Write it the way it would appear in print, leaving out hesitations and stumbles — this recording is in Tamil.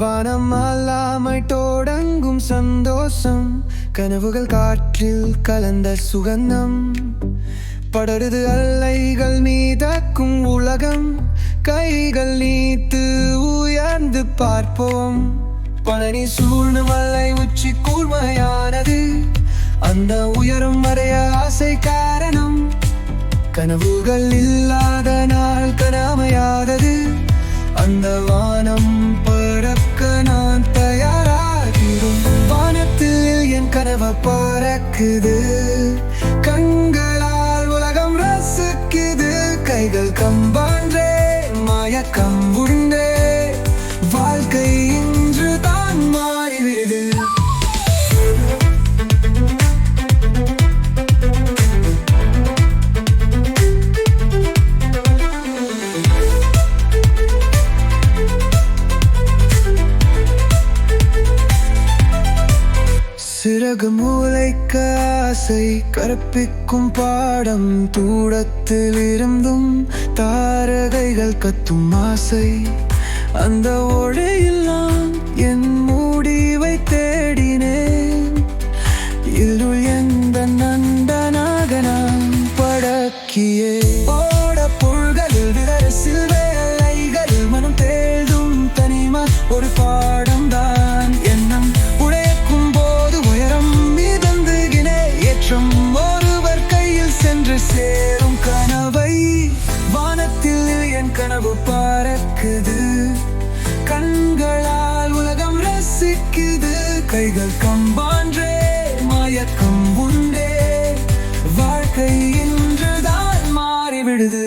வானம் அல்லாமை தொடங்கும் சந்தோஷம், கனவுகள் காற்றில் கலந்த சுகந்தம். படருது அலைகள் மீதக்கும் உலகம், கைகள் நீத்து உயர்ந்து பார்ப்போம். பழனி சூழ்ந்து மலை உச்சி கூர்மையானது, அந்த உயரம் வரைய ஆசை காரணம். கனவுகள் இல்லாத நாள் கனமையாதது, அந்த வானம் பறக்க நான் தயாராகிறோம். வானத்தில் என் கனவு பறக்குது, கண்களால் உலகம் ரசிக்குது. கைகள் கம்பான்றே மயக்கம் உண்டே, வாழ்க்கை இன்று தான் மாறிவிடுது. சிறகு மூளைக்க ஆசை கற்பிக்கும் பாடம், தூரத்தில் இருந்தும் தாரகைகள் கத்தும் ஆசை. அந்த ஒளியில் நான் என் முடிவை தேடினேன், இருள் எந்த நண்டனாக நான் படக்கியே. ஓட புல்களில் விரசில் வேலைகள் மனம் தேடும் தனிமா ஒரு பாடம் தான். எண்ணம் உடையக்கும் போது உயரம் மிதந்துகினே, ஏற்றம் ஒருவர் கையில் சென்று சேரும் கனவை. வானத்தில் என் கனவு பறக்குது, கண்களால் உலகம் ரசிக்குது. கைகள் கம்பான்றே மயக்கம் உண்டே, வாழ்க்கை இன்றுதான் மாறிவிடுது.